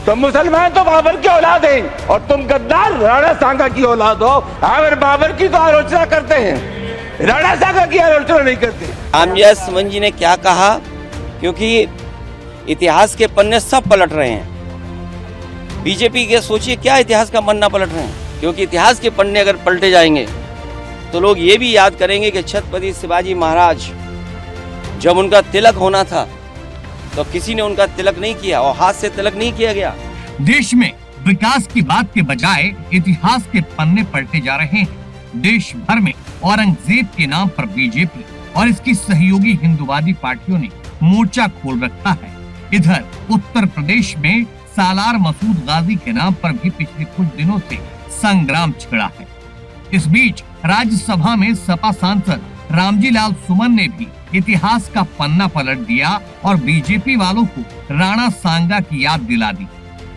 तो मुसलमान तो बाबर की औलाद हैं और तुम गद्दार राणा सांगा की औलाद हो। अगर बाबर की तो आलोचना करते हैं, राणा सांगा की आलोचना नहीं करते। रामजय सुमन जी ने क्या कहा, क्योंकि इतिहास के पन्ने सब पलट रहे हैं। बीजेपी के सोचिए क्या इतिहास का पन्ना पलट रहे हैं, क्योंकि इतिहास के पन्ने अगर पलटे जाएंगे तो लोग ये भी याद करेंगे कि छत्रपति शिवाजी महाराज जब उनका तिलक होना था तो किसी ने उनका तिलक नहीं किया और हाथ से तिलक नहीं किया गया। देश में विकास की बात के बजाय इतिहास के पन्ने पलटे जा रहे हैं। देश भर में औरंगजेब के नाम पर बीजेपी और इसकी सहयोगी हिंदुवादी पार्टियों ने मोर्चा खोल रखा है। इधर उत्तर प्रदेश में सालार मसूद गाजी के नाम पर भी पिछले कुछ दिनों से संग्राम छिड़ा है। इस बीच राज्यसभा में सपा सांसद रामजी लाल सुमन ने भी इतिहास का पन्ना पलट दिया और बीजेपी वालों को राणा सांगा की याद दिला दी।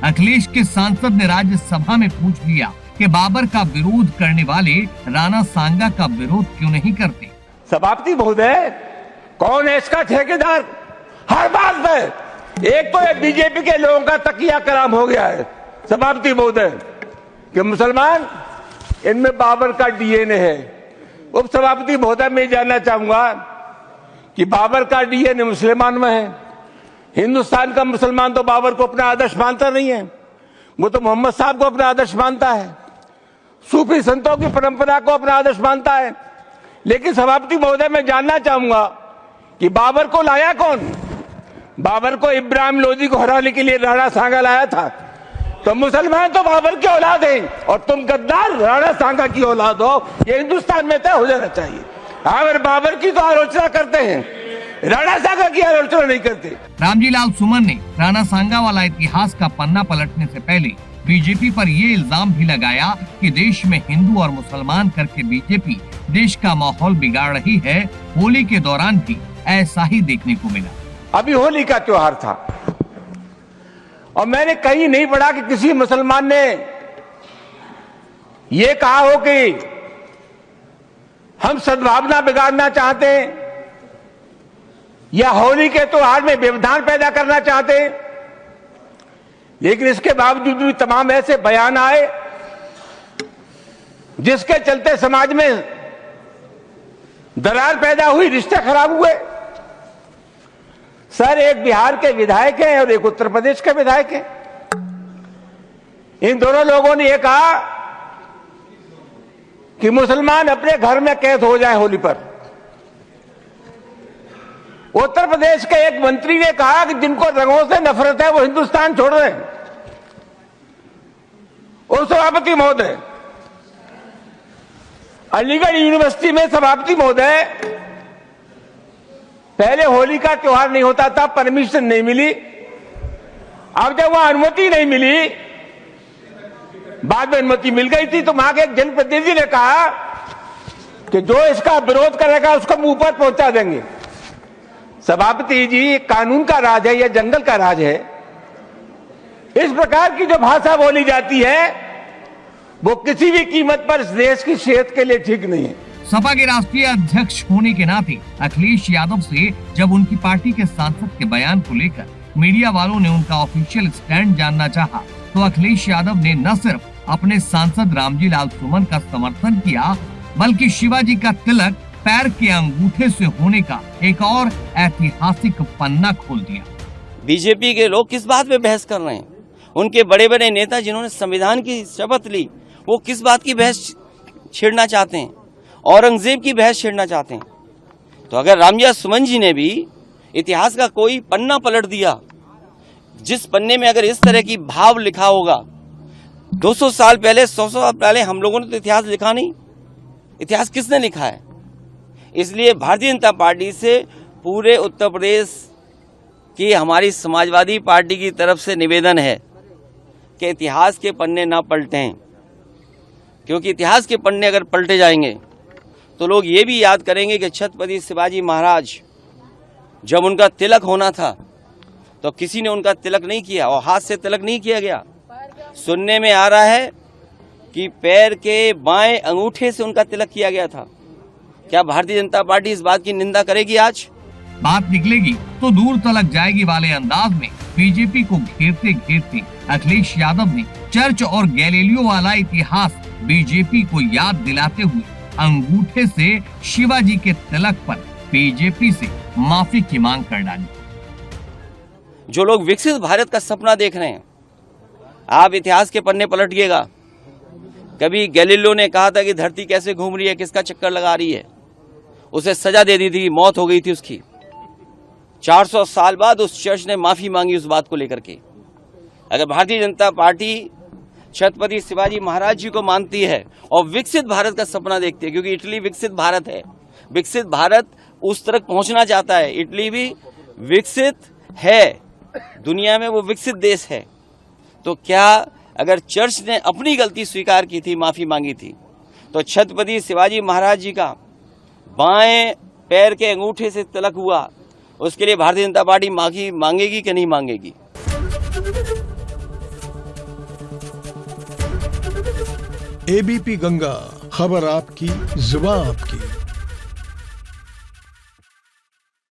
अखिलेश के सांसद ने राज्यसभा में पूछ लिया कि बाबर का विरोध करने वाले राणा सांगा का विरोध क्यों नहीं करते। सभापति महोदय, कौन है इसका ठेकेदार? हर बात में एक तो बीजेपी के लोगों का तकिया कलाम हो गया है सभापति महोदय कि मुसलमान इनमें बाबर का डीएनए है। उप सभापति महोदय, मैं जानना चाहूंगा कि बाबर का डीएनए मुसलमान में है। हिंदुस्तान का मुसलमान तो बाबर को अपना आदर्श मानता नहीं है, वो तो मोहम्मद साहब को अपना आदर्श मानता है, सूफी संतों की परंपरा को अपना आदर्श मानता है। लेकिन सभापति महोदय, मैं जानना चाहूंगा कि बाबर को लाया कौन? बाबर को इब्राहिम लोदी को हराने के लिए राणा सांगा लाया था। तो मुसलमान तो बाबर की औलाद हैं और तुम गद्दार राणा सांगा की औलाद हो। ये हिंदुस्तान में तय हो जाना चाहिए। अगर बाबर की तो आलोचना करते हैं, राणा सांगा की आलोचना नहीं करते। रामजी लाल सुमन ने राणा सांगा वाला इतिहास का पन्ना पलटने से पहले बीजेपी पर ये इल्जाम भी लगाया कि देश में हिंदू और मुसलमान करके बीजेपी देश का माहौल बिगाड़ रही है। होली के दौरान भी ऐसा ही देखने को मिला। अभी होली का त्योहार था और मैंने कहीं नहीं पढ़ा कि किसी मुसलमान ने ये कहा हो कि हम सद्भावना बिगाड़ना चाहते हैं या होली के त्योहार में व्यवधान पैदा करना चाहते हैं। लेकिन इसके बावजूद भी तमाम ऐसे बयान आए जिसके चलते समाज में दरार पैदा हुई, रिश्ते खराब हुए। सर, एक बिहार के विधायक हैं और एक उत्तर प्रदेश के विधायक हैं। इन दोनों लोगों ने यह कहा कि मुसलमान अपने घर में कैद हो जाए होली पर। उत्तर प्रदेश के एक मंत्री ने कहा कि जिनको रंगों से नफरत है वो हिंदुस्तान छोड़ रहे हैं। और सभापति महोदय, अलीगढ़ यूनिवर्सिटी में सभापति महोदय पहले होली का त्योहार नहीं होता था, परमिशन नहीं मिली। अब जब वहां अनुमति नहीं मिली, बाद में अनुमति मिल गई थी, तो वहां के एक जनप्रतिनिधि ने कहा कि जो इसका विरोध करेगा उसको मुंह पर पहुंचा देंगे। सभापति जी, कानून का राज है या जंगल का राज है? इस प्रकार की जो भाषा बोली जाती है वो किसी भी कीमत पर इस देश की सेहत के लिए ठीक नहीं है। सपा के राष्ट्रीय अध्यक्ष होने के नाते अखिलेश यादव से जब उनकी पार्टी के सांसद के बयान को लेकर मीडिया वालों ने उनका ऑफिशियल स्टैंड जानना चाहा, तो अखिलेश यादव ने न सिर्फ अपने सांसद रामजी लाल सुमन का समर्थन किया, बल्कि शिवाजी का तिलक पैर के अंगूठे से होने का एक और ऐतिहासिक पन्ना खोल दिया। बीजेपी के लोग किस बात पे बहस कर रहे हैं? उनके बड़े बड़े नेता जिन्होंने संविधान की शपथ ली, वो किस बात की बहस छेड़ना चाहते हैं? औरंगजेब की बहस छेड़ना चाहते हैं। तो अगर रामजी सुमन जी ने भी इतिहास का कोई पन्ना पलट दिया, जिस पन्ने में अगर इस तरह की भाव लिखा होगा, 200 साल पहले, 100 साल पहले हम लोगों ने तो इतिहास लिखा नहीं। इतिहास किसने लिखा है? इसलिए भारतीय जनता पार्टी से पूरे उत्तर प्रदेश की हमारी समाजवादी पार्टी की तरफ से निवेदन है कि इतिहास के पन्ने ना पलटें, क्योंकि इतिहास के पन्ने अगर पलटे जाएंगे तो लोग ये भी याद करेंगे कि छत्रपति शिवाजी महाराज जब उनका तिलक होना था तो किसी ने उनका तिलक नहीं किया और हाथ से तिलक नहीं किया गया। सुनने में आ रहा है कि पैर के बाएं अंगूठे से उनका तिलक किया गया था। क्या भारतीय जनता पार्टी इस बात की निंदा करेगी? आज बात निकलेगी तो दूर तलक जाएगी वाले अंदाज में बीजेपी को घेरते घेरते अखिलेश यादव ने चर्च और गैलीलियो वाला इतिहास बीजेपी को याद दिलाते हुए अंगूठे से शिवाजी के तिलक पर बीजेपी से माफी की मांग कर डाली। जो लोग विकसित भारत का सपना देख रहे हैं, आप इतिहास के पन्ने पलटिएगा। कभी गैलीलियो ने कहा था कि धरती कैसे घूम रही है, किसका चक्कर लगा रही है, उसे सजा दे दी थी, मौत हो गई थी उसकी। 400 साल बाद उस चर्च ने माफी मांगी उस बात को लेकर के। अगर भारतीय जनता पार्टी छत्रपति शिवाजी महाराज जी को मानती है और विकसित भारत का सपना देखती है, क्योंकि इटली विकसित भारत है, विकसित भारत उस तक पहुंचना चाहता है, इटली भी विकसित है, दुनिया में वो विकसित देश है, तो क्या अगर चर्च ने अपनी गलती स्वीकार की थी, माफी मांगी थी, तो छत्रपति शिवाजी महाराज जी का बाएं पैर के अंगूठे से तिलक हुआ, उसके लिए भारतीय जनता पार्टी माफी मांगेगी कि नहीं मांगेगी? एबीपी गंगा, खबर आपकी, जुबान आपकी।